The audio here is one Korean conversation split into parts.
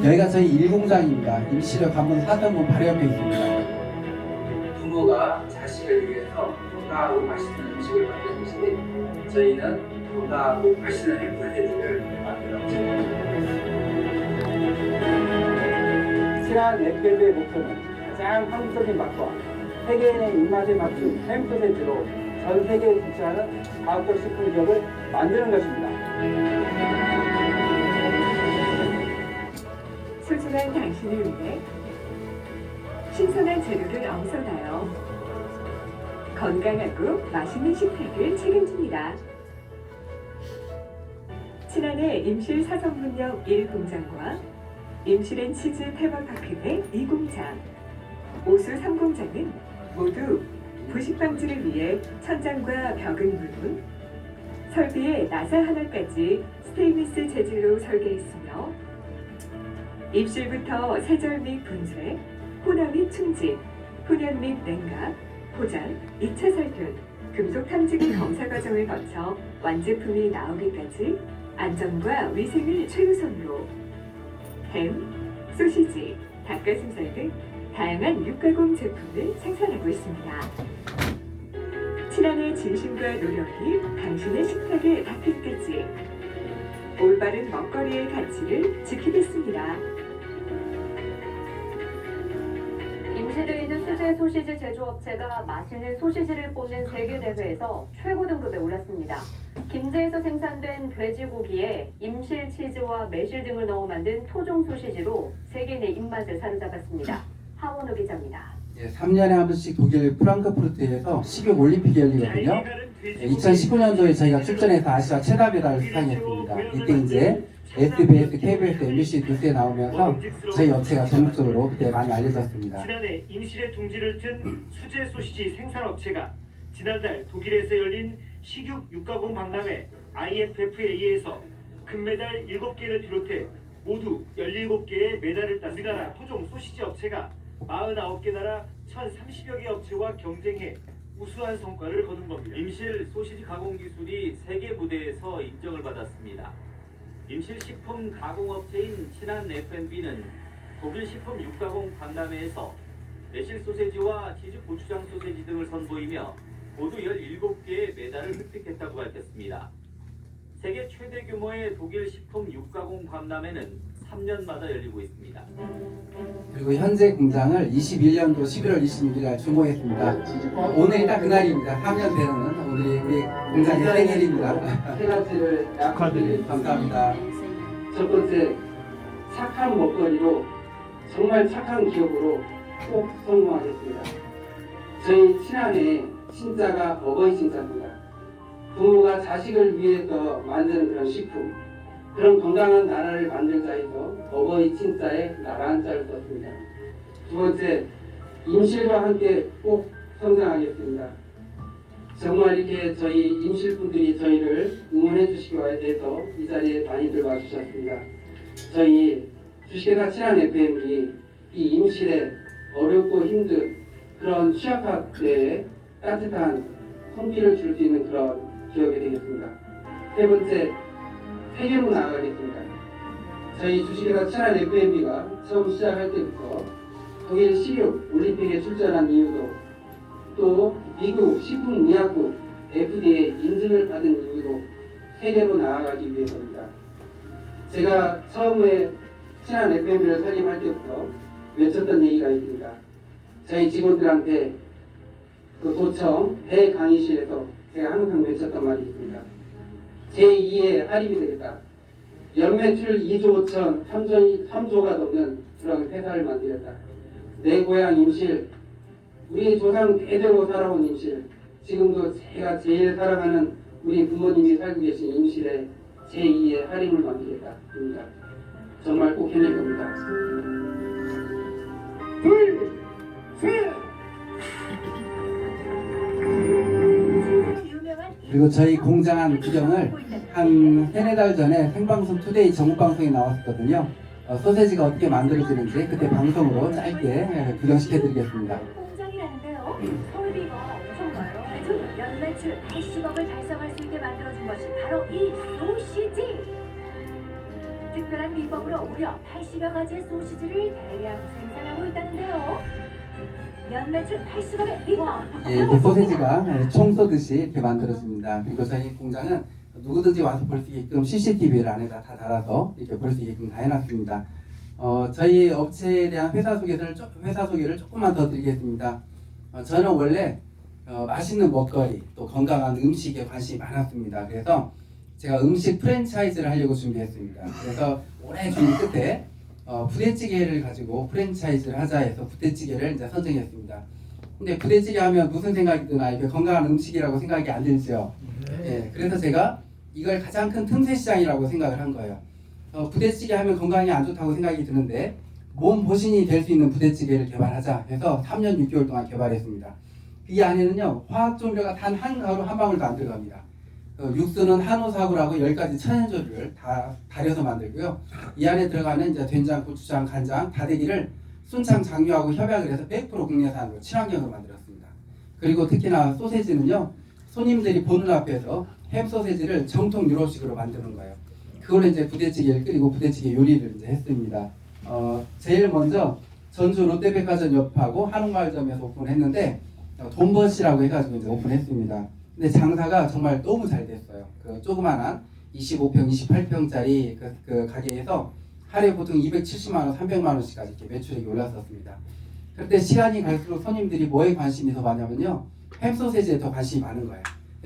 여기가 저희 1공장입니다. 임시력 관문 4등분 바로 옆에 있습니다. 부모가 자식을 위해서 건강하고 맛있는 음식을 만드듯이 저희는 건강하고 맛있는 햄버거를 만들었습니다. 친한 앱벨의 목표는 가장 한국적인 맛과 세계인의 입맛에 맞춘 햄 소세지로 전 세계에 진출하는 과학적 식품 기업을 만드는 것입니다. 소중한 당신을 위해 신선한 재료를 엄선하여 건강하고 맛있는 식탁을 책임집니다. 친환의 임실 사성분역 1공장과 임실앤 치즈 테마파크 내 2공장, 오수 3공장은 모두 부식 방지를 위해 천장과 벽은 물론 설비의 나사 하나까지 스테인리스 재질로 설계했으며 입실부터 세절 및 분쇄, 혼합 및 충진, 훈연 및 냉각, 포장, 2차 살균, 금속 탐지기 검사 과정을 거쳐 완제품이 나오기까지 안전과 위생을 최우선으로 햄, 소시지, 닭가슴살 등 다양한 육가공 제품을 생산하고 있습니다. 친환의 진심과 노력이 당신의 식탁에 닿기까지 올바른 먹거리의 가치를 지키겠습니다. 임실에 있는 수제 소시지 제조업체가 맛있는 소시지를 뽑는 세계대회에서 최고 등급에 올랐습니다. 김제에서 생산된 돼지고기에 임실 치즈와 매실 등을 넣어 만든 토종 소시지로 세계인의 입맛을 사로잡았습니다. 하원호 기자입니다. 3년에 한 번씩 독일 프랑크푸르트에서 식욕 올림픽이 열리거든요. 2019년도에 저희가 출전해서 아시아 최다 메달을 수상했습니다. 이때 이제 SBS, KBS, MBC 뉴스에 나오면서 저희 업체가 전국적으로 그때 많이 알려졌습니다. 지난해 임실에 둥지를 튼 수제 소시지 생산업체가 지난달 독일에서 열린 식육 육가공 박람회 IFFA에서 금메달 7개를 비롯해 모두 17개의 메달을 딴 우리나라 토종 소시지 업체가 49개 나라 1,030여 개 업체와 경쟁해 우수한 성과를 거둔 겁니다. 임실 소시지 가공 기술이 세계 무대에서 인정을 받았습니다. 임실 식품 가공업체인 친한 F&B는 독일 식품 육가공 박람회에서 매실 소세지와 치즈 고추장 소세지 등을 선보이며 모두 17개의 메달을 획득했다고 밝혔습니다. 세계 최대 규모의 독일 식품 육가공 박람회는 3년마다 열리고 있습니다. 그리고 현재 공장을 21년도 11월 26일에 준공했습니다. 오늘이 딱 그날입니다. 3년 되는 오늘이 우리 공장의 생일입니다. 세 가지를 약속드립니다. 감사합니다. 첫 번째, 착한 먹거리로 정말 착한 기업으로 꼭 성공하겠습니다. 저희 친한의 친자가 어버이 친자입니다. 부모가 자식을 위해서 만드는 그런 식품, 그런 건강한 나라를 만들자 해서 어버이 친자에 나라 한자를 썼습니다. 두 번째, 임실과 함께 꼭 성장하겠습니다. 정말 이렇게 저희 임실분들이 저희를 응원해 주시기 위해서 이 자리에 많이들 와주셨습니다. 저희 주식회사 친한 FM이 이 임실에 어렵고 힘든 그런 취약학대에 따뜻한 손길을 줄 수 있는 그런 기업이 되겠습니다. 세 번째, 세계로 나아가겠습니다. 저희 주식회사 친한 FMB가 처음 시작할 때부터 독일 식욕 올림픽에 출전한 이유도 또 미국 식품의약국 FDA 인증을 받은 이유도 세계로 나아가기 위해서입니다. 제가 처음에 친한 FMB를 설립할 때부터 외쳤던 얘기가 있습니다. 저희 직원들한테 그 도청 대강의실에서 제가 항상 외쳤던 말이 있습니다. 제2의 할인이 되겠다. 연매출 2조 5천 3조가 넘는 그런 회사를 만들겠다. 내 고향 임실, 우리 조상 대대로 살아온 임실, 지금도 제가 제일 사랑하는 우리 부모님이 살고 계신 임실에 제2의 할인을 만들겠다입니다. 정말 꼭 해낼 겁니다. 둘, 셋! 그리고 저희 공장 안 구경을 한 3-4달 전에 생방송 투데이 전국방송에 나왔었거든요. 소세지가 어떻게 만들어지는지 그때 방송으로 짧게 구경시켜드리겠습니다. 공장이라는데요. 설비가 엄청나요. 연매출 80억을 달성할 수 있게 만들어준 것이 바로 이 소시지. 특별한 비법으로 무려 80여 가지의 소시지를 대량 생산하고 있다는데요. 연매출 80억의 비법. 예, 이렇게 소세지가 총 쏘듯이 이렇게 만들어집니다. 그리고 저희 공장은 누구든지 와서 볼 수 있게끔 CCTV를 안에다 다 달아서 이렇게 볼 수 있게끔 다 해놨습니다. 저희 업체에 대한 회사 소개를 조금만 더 드리겠습니다. 저는 원래 맛있는 먹거리 또 건강한 음식에 관심이 많았습니다. 그래서 제가 음식 프랜차이즈를 하려고 준비했습니다. 그래서 오래 준비 끝에 부대찌개를 가지고 프랜차이즈를 하자 해서 부대찌개를 이제 선정했습니다. 근데 부대찌개 하면 무슨 생각이 드나? 이게 건강한 음식이라고 생각이 안 들죠. 예, 그래서 제가 이걸 가장 큰 틈새 시장이라고 생각을 한 거예요. 부대찌개 하면 건강에 안 좋다고 생각이 드는데 몸 보신이 될 수 있는 부대찌개를 개발하자 해서 3년 6개월 동안 개발했습니다. 이 안에는요 화학 조미료가 단 한 가루 한 방울도 안 들어갑니다. 육수는 한우사구라고 10가지 천연조류를 다 달여서 만들고요. 이 안에 들어가는 이제 된장, 고추장, 간장, 다대기를 순창 장류하고 협약을 해서 100% 국내산으로 친환경으로 만들었습니다. 그리고 특히나 소세지는요 손님들이 보는 앞에서 햄 소세지를 정통 유럽식으로 만드는 거예요. 그걸 이제 부대찌개를 끓이고 부대찌개 요리를 이제 했습니다. 제일 먼저 전주 롯데백화점 옆하고 한옥마을점에서 오픈했는데 돈버시라고 해가지고 이제 오픈했습니다. 근데 장사가 정말 너무 잘 됐어요. 그 조그만한 25평, 28평짜리 그 가게에서 하루에 보통 270만 원, 300만 원씩까지 이렇게 매출액이 올랐었습니다. 그런데 시간이 갈수록 손님들이 뭐에 관심이 더 많냐면요, 햄 소세지에 더 관심이 많은 거예요.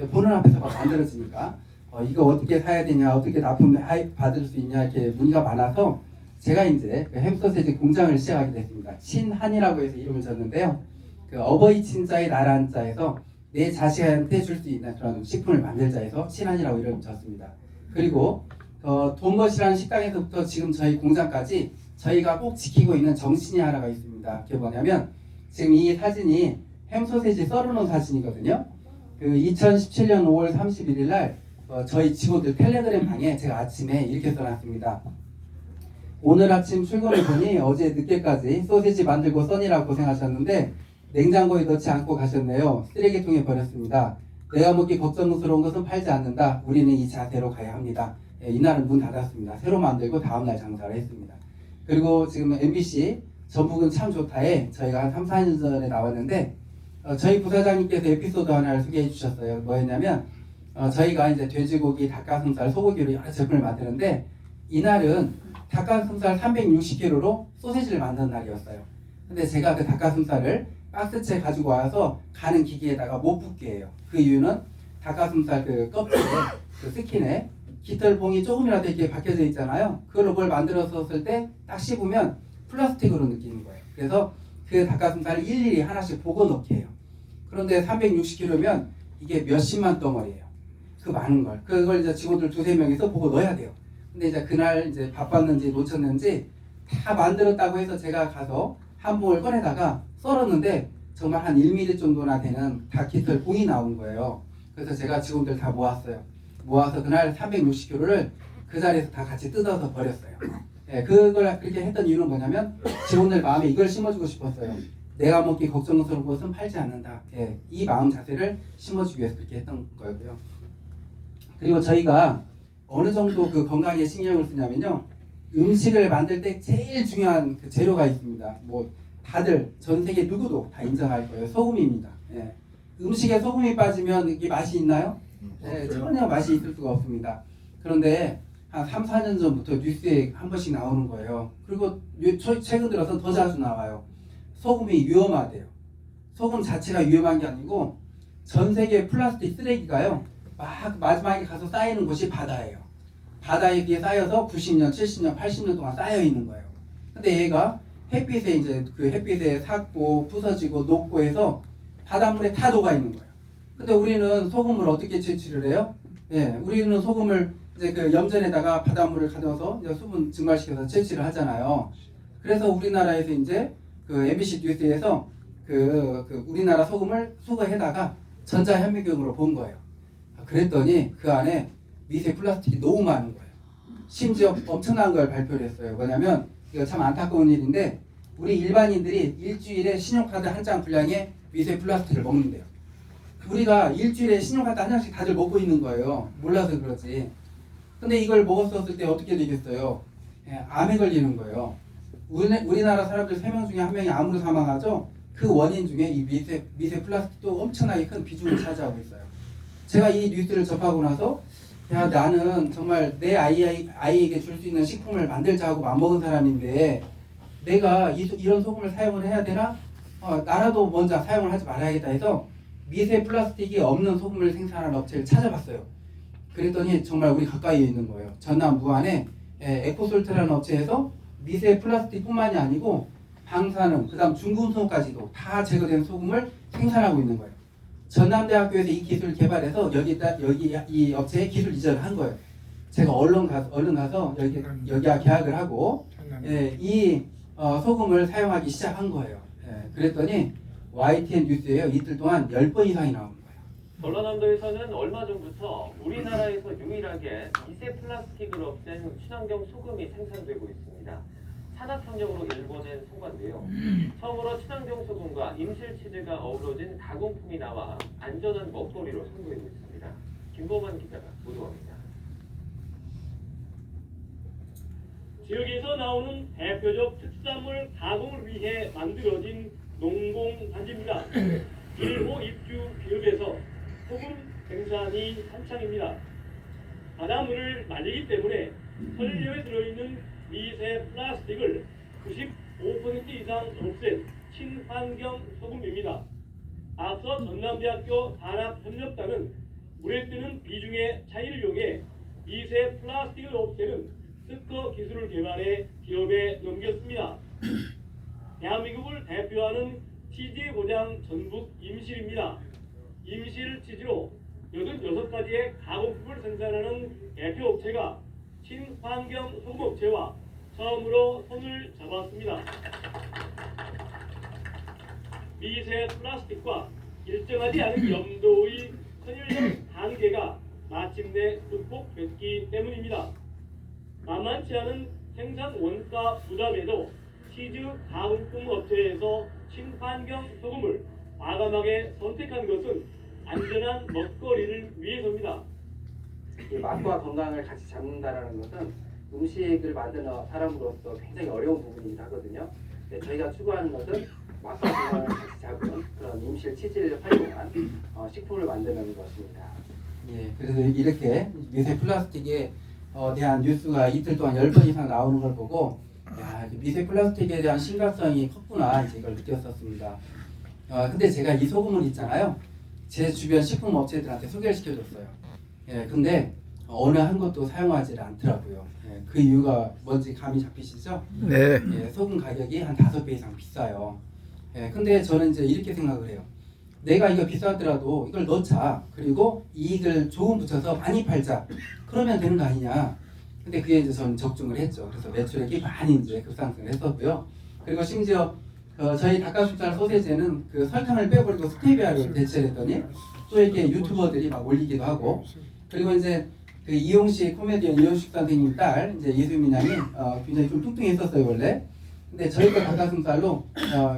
보는 앞에서 막 만들어지니까 이거 어떻게 사야 되냐, 어떻게 납품 받을 수 있냐 이렇게 문의가 많아서 제가 이제 그 햄 소세지 공장을 시작하게 됐습니다. 친한이라고 해서 이름을 졌는데요. 그 어버이 친자의 나란자에서 내 자식한테 줄 수 있는 그런 식품을 만들자 해서 친한이라고 이름을 졌습니다. 그리고 돈버시라는 식당에서부터 지금 저희 공장까지 저희가 꼭 지키고 있는 정신이 하나가 있습니다. 그게 뭐냐면 지금 이 사진이 햄 소세지 썰어놓은 사진이거든요. 그 2017년 5월 31일 날 저희 직원들 텔레그램 방에 제가 아침에 이렇게 써놨습니다. 오늘 아침 출근을 보니 어제 늦게까지 소세지 만들고 써니라 고생하셨는데 냉장고에 넣지 않고 가셨네요. 쓰레기통에 버렸습니다. 내가 먹기 걱정스러운 것은 팔지 않는다. 우리는 이 자세로 가야 합니다. 이날은 문 닫았습니다. 새로 만들고 다음날 장사를 했습니다. 그리고 지금 MBC 전북은 참 좋다에 저희가 한 3, 4년 전에 나왔는데 저희 부사장님께서 에피소드 하나를 소개해 주셨어요. 뭐였냐면 저희가 이제 돼지고기, 닭가슴살, 소고기로 여러 제품을 만드는데 이날은 닭가슴살 360kg로 소세지를 만드는 날이었어요. 근데 제가 그 닭가슴살을 박스채 가지고 와서 가는 기계에다가 못 붙게 해요. 그 이유는 닭가슴살 그 껍질에 그 스킨에 깃털 봉이 조금이라도 이렇게 박혀져 있잖아요. 그걸로 뭘 만들었을 때 딱 씹으면 플라스틱으로 느끼는 거예요. 그래서 그 닭가슴살을 일일이 하나씩 보고 넣게 해요. 그런데 360kg면 이게 몇십만 덩어리예요. 그 많은 걸. 그걸 이제 직원들 2-3명이서 보고 넣어야 돼요. 근데 이제 그날 이제 바빴는지 놓쳤는지 다 만들었다고 해서 제가 가서 한 봉을 꺼내다가 썰었는데 정말 한 1mm 정도나 되는 닭깃털 봉이 나온 거예요. 그래서 제가 직원들 다 모았어요. 모아서 그날 360kg를 그 자리에서 다 같이 뜯어서 버렸어요. 예, 그걸 그렇게 했던 이유는 뭐냐면 직원들 마음에 이걸 심어주고 싶었어요. 내가 먹기 걱정스러운 것은 팔지 않는다. 예, 이 마음 자세를 심어주기 위해서 그렇게 했던 거고요. 그리고 저희가 어느 정도 그 건강에 신경을 쓰냐면요, 음식을 만들 때 제일 중요한 그 재료가 있습니다. 뭐 다들 전 세계 누구도 다 인정할 거예요. 소금입니다. 예. 음식에 소금이 빠지면 이게 맛이 있나요? 예, 전혀 맛이 있을 수가 없습니다. 그런데 한 3, 4년 전부터 뉴스에 한 번씩 나오는 거예요. 그리고 최근 들어서 더 자주 나와요. 소금이 위험하대요. 소금 자체가 위험한 게 아니고 전 세계 플라스틱 쓰레기가요, 막 마지막에 가서 쌓이는 곳이 바다예요. 바다에 비해 쌓여서 90년, 70년, 80년 동안 쌓여 있는 거예요. 근데 얘가 햇빛에 이제 그 햇빛에 삭고 부서지고 녹고 해서 바닷물에 다 녹아 있는 거예요. 근데 우리는 소금을 어떻게 채취를 해요? 예, 우리는 소금을 이제 그 염전에다가 바닷물을 가져서 이제 수분 증발시켜서 채취를 하잖아요. 그래서 우리나라에서 이제 그 MBC 뉴스에서 그 우리나라 소금을 수거해다가 전자현미경으로 본 거예요. 그랬더니 그 안에 미세 플라스틱이 너무 많은 거예요. 심지어 엄청난 걸 발표를 했어요. 뭐냐면 이거 참 안타까운 일인데 우리 일반인들이 일주일에 신용카드 한 장 분량의 미세 플라스틱을 먹는데요. 우리가 일주일에 신용카드 한 장씩 다들 먹고 있는 거예요. 몰라서 그렇지. 근데 이걸 먹었을 때 어떻게 되겠어요? 암에 걸리는 거예요. 우리나라 사람들 3명 중에 1명이 암으로 사망하죠. 그 원인 중에 이 미세 플라스틱도 엄청나게 큰 비중을 차지하고 있어요. 제가 이 뉴스를 접하고 나서 야, 나는 정말 내 아이에게 줄 수 있는 식품을 만들자 하고 맘먹은 사람인데 내가 이런 소금을 사용을 해야 되나? 나라도 먼저 사용을 하지 말아야겠다 해서 미세 플라스틱이 없는 소금을 생산하는 업체를 찾아봤어요. 그랬더니 정말 우리 가까이에 있는 거예요. 전남 무안에 에코솔트라는 업체에서 미세 플라스틱뿐만이 아니고 방사능, 그다음 중금속까지도 다 제거된 소금을 생산하고 있는 거예요. 전남대학교에서 이 기술을 개발해서 여기 이 업체에 기술 이전을 한 거예요. 제가 얼른 가서 여기와 계약을 하고 이 소금을 사용하기 시작한 거예요. 그랬더니 YTN 뉴스에요. 이틀 동안 10번 이상이 나온 거예요. 전라남도에서는 얼마 전부터 우리나라에서 유일하게 미세 플라스틱을 없앤 친환경 소금이 생산되고 있습니다. 산업협력으로 일본엔 통과인데요. 처음으로 친환경 소금과 임실치즈가 어우러진 가공품이 나와 안전한 먹거리로 선보이고 있습니다. 김보만 기자가 보도합니다. 지역에서 나오는 대표적 특산물 가공을 위해 만들어진 농공단지입니다. 1호 입주 기업에서 소금 생산이 한창입니다. 바닷물을 말리기 때문에 설료에 들어있는 미세 플라스틱을 95% 이상 없앤 친환경 소금입니다. 앞서 전남대학교 산업협력단은 물에 뜨는 비중의 차이를 이용해 미세 플라스틱을 없애는 특허 기술을 개발해 기업에 넘겼습니다. 대한민국을 대표하는 치즈의 고장 전북 임실입니다. 임실 치즈로 86가지의 가공품을 생산하는 대표 업체가 친환경 소금업체와 처음으로 손을 잡았습니다. 미세 플라스틱과 일정하지 않은 염도의 선율력 한계가 마침내 극복됐기 때문입니다. 만만치 않은 생산 원가 부담에도 치즈 가공품 업체에서 친환경 소금을 과감하게 선택한 것은 안전한 먹거리를 위해서입니다. 맛과 건강을 같이 잡는다라는 것은 음식을 만드는 사람으로서 굉장히 어려운 부분이긴 하거든요. 저희가 추구하는 것은 맛과 건강을 같이 잡은 그런 임실 치즈를 활용한 식품을 만드는 것입니다. 예, 그래서 이렇게 미세 플라스틱에 대한 뉴스가 이틀 동안 10번 이상 나오는 걸 보고 야, 미세 플라스틱에 대한 심각성이 컸구나 이제 이걸 느꼈었습니다. 근데 제가 이 소금을 있잖아요. 제 주변 식품 업체들한테 소개를 시켜줬어요. 예, 근데 어느 한 것도 사용하지 않더라고요. 예, 그 이유가 뭔지 감이 잡히시죠? 네. 예, 소금 가격이 한 5배 이상 비싸요. 예, 근데 저는 이제 이렇게 생각을 해요. 내가 이거 비싸더라도 이걸 넣자. 그리고 이익을 조금 붙여서 많이 팔자. 그러면 되는 거 아니냐. 근데 그게 이제 저는 적중을 했죠. 그래서 매출액이 많이 이제 급상승을 했었고요. 그리고 심지어 저희 닭가슴살 소세지는 그 설탕을 빼버리고 스테비아를 대체를 했더니 또 이렇게 유튜버들이 막 올리기도 하고, 그리고 이제 그 이용식 코미디언 이용식 선생님 딸 이제 이수민 양이 굉장히 좀 뚱뚱했었어요 원래. 근데 저희 거 닭가슴살로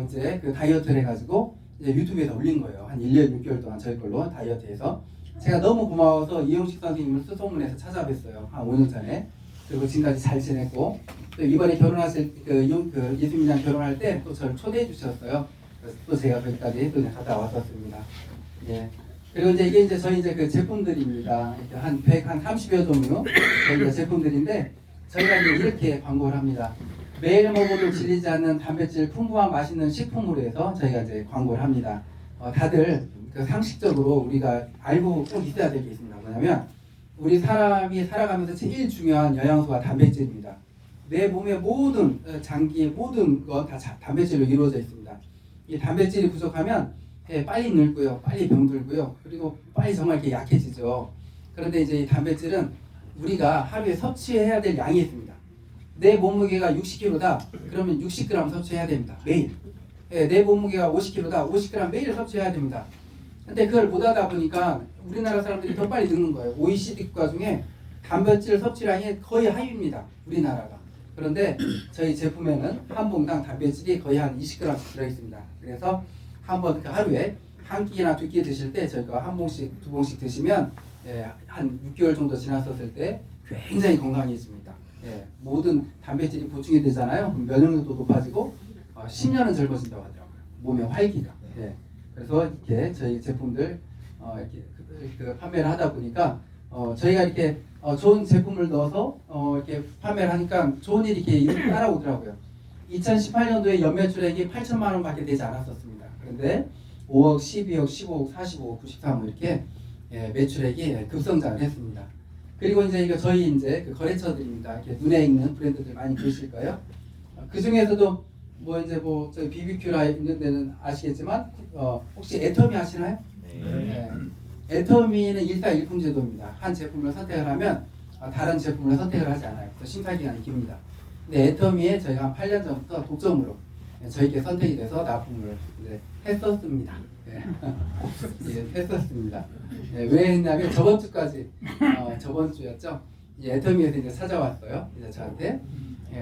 이제 그 다이어트를 해가지고 이제 유튜브에서 올린 거예요. 한 1년 6개월 동안 저희 걸로 다이어트해서. 제가 너무 고마워서 이용식 선생님을 수소문해서 찾아뵀어요. 한 5년 전에. 그리고 지금까지 잘 지냈고, 또 이번에 결혼하실 그 이수민 양 결혼할 때 또 저를 초대해 주셨어요. 그래서 또 제가 거기까지 또 갔다 왔었습니다. 예. 그리고 이제 이게 이제 저희 이제 그 제품들입니다. 한 30여 종류 저희가 제품들인데, 저희가 이제 이렇게 광고를 합니다. 매일 먹어도 질리지 않는 단백질 풍부한 맛있는 식품으로 해서 저희가 이제 광고를 합니다. 다들 그 상식적으로 우리가 알고 꼭 있어야 될 게 있습니다. 뭐냐면 우리 사람이 살아가면서 제일 중요한 영양소가 단백질입니다. 내 몸의 모든 장기의 모든 건 다 단백질로 이루어져 있습니다. 이 단백질이 부족하면 빨리 늙고요, 빨리 병들고요, 그리고 빨리 정말 이렇게 약해지죠. 그런데 이제 이 단백질은 우리가 하루에 섭취해야 될 양이 있습니다. 내 몸무게가 60kg다. 그러면 60g 섭취해야 됩니다. 매일. 내 몸무게가 50kg다. 50g 매일 섭취해야 됩니다. 근데 그걸 못하다 보니까 우리나라 사람들이 더 빨리 늙는 거예요. OECD 국가 중에 단백질 섭취량이 거의 하위입니다. 우리나라가. 그런데 저희 제품에는 한 봉당 단백질이 거의 한 20g씩 들어있습니다. 그래서 한번 하루에 한 끼나 두 끼 드실 때 저희가 한 봉씩, 두 봉씩 드시면 한 6개월 정도 지났었을 때 굉장히 건강해집니다. 모든 단백질이 보충이 되잖아요. 그럼 면역력도 높아지고 10년은 젊어진다고 하더라고요. 몸의 활기가. 예. 그래서 이렇게 저희 제품들 이렇게 판매를 하다 보니까 저희가 이렇게 좋은 제품을 넣어서 이렇게 판매를 하니까 좋은 일이 이렇게 따라오더라고요. 2018년도에 연매출액이 8천만 원밖에 되지 않았었습니다. 그런데 5억, 12억, 15억, 45억, 93억 이렇게 매출액이 급성장을 했습니다. 그리고 이제 이거 저희 이제 그 거래처들입니다. 이렇게 눈에 익는 브랜드들 많이 보이실 거예요. 그 중에서도 뭐 이제 뭐 저희 BBQ라 있는 데는 아시겠지만 혹시 애터미 아시나요? 네. 애터미는 일타일품 제도입니다. 한 제품을 선택을 하면 다른 제품을 선택을 하지 않아요. 그래서 심사 기간이 깁니다. 근데 애터미에 저희가 한 8년 전부터 독점으로 저희께 선택이 돼서 납품을 이제 했었습니다. 네. 예, 했었습니다. 네, 왜 했냐면 저번 주까지 저번 주였죠. 이 애터미에서 이제 찾아왔어요. 이제 저한테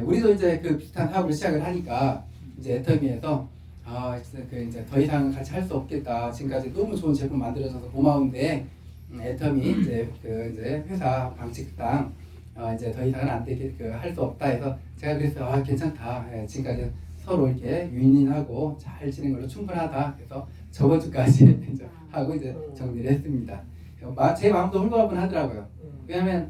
우리도 이제 그 비슷한 사업을 시작을 하니까 이제 애터미에서 그 이제 더 이상 같이 할 수 없겠다. 지금까지 너무 좋은 제품 만들어줘서 고마운데 애터미 이제 그 이제 회사 방식상 이제 더 이상은 안 되게 할 수 없다 해서 제가 그랬어요. 괜찮다. 지금까지 서로 이렇게 윈윈하고 잘 지낸 걸로 충분하다. 그래서 저번 주까지 이제 하고 이제 정리를 했습니다. 제 마음도 홀가분하더라고요. 왜냐하면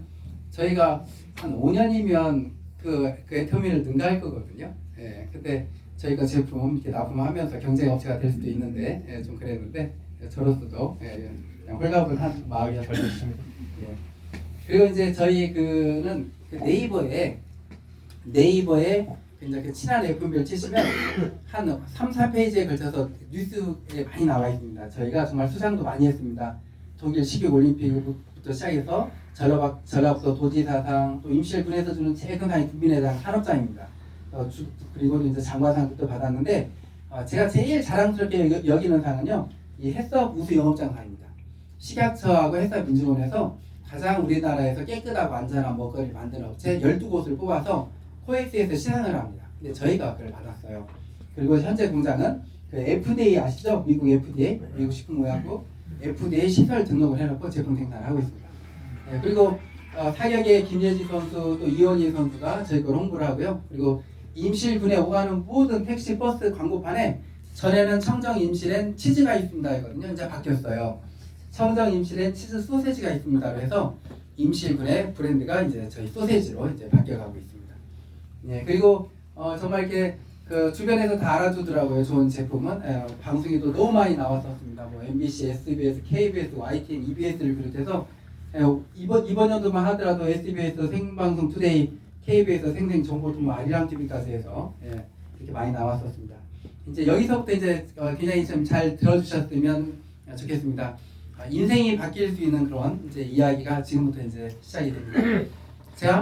저희가 한 5년이면 그 애터미를 능가할 거거든요. 예, 근데 저희가 제품 이렇게 납품하면서 경쟁 업체가 될 수도 있는데 좀 그랬는데 저로서도 그냥 홀가분한 마음이었습니다. 예. 그리고 이제 저희 그는 그 네이버에 이제 그 친한 F&B를 치시면 한 3, 4페이지에 걸쳐서 뉴스에 많이 나와 있습니다. 저희가 정말 수상도 많이 했습니다. 독일 식욕 올림픽부터 시작해서 전라북도 도지사상, 또 임실군에서 주는 제일 큰 상이 국민회장 산업장입니다. 그리고 이제 장관상도 받았는데 제가 제일 자랑스럽게 여기는 상은요, 이 해썹 우수 영업장상입니다. 식약처하고 해썹민주원에서 가장 우리나라에서 깨끗하고 안전한 먹거리를 만드는 업체 12곳을 뽑아서 코엑스에서 시상을 합니다. 근데 저희가 그걸 받았어요. 그리고 현재 공장은 그 FDA 아시죠? 미국 FDA, 미국 식품의약국 FDA 시설 등록을 해놓고 제품 생산을 하고 있습니다. 네, 그리고 타격의 김예지 선수 또 이원희 선수가 저희 걸 홍보를 하고요. 그리고 임실군에 오가는 모든 택시 버스 광고판에 전에는 청정 임실엔 치즈가 있습니다 이거든요. 이제 바뀌었어요. 청정 임실엔 치즈 소세지가 있습니다. 그래서 임실군의 브랜드가 이제 저희 소세지로 이제 바뀌어가고 있습니다. 네, 그리고 정말 이렇게 그 주변에서 다 알아주더라고요. 좋은 제품은 방송에도 너무 많이 나왔었습니다. 뭐 MBC, SBS, KBS, YTN, EBS를 비롯해서 이번 연도만 하더라도 SBS 생방송 투데이, KBS 생생 정보 통보 아리랑 TV까지 해서 이렇게 많이 나왔었습니다. 이제 여기서부터 이제 굉장히 좀 잘 들어주셨으면 좋겠습니다. 인생이 바뀔 수 있는 그런 이제 이야기가 지금부터 이제 시작이 됩니다. 제가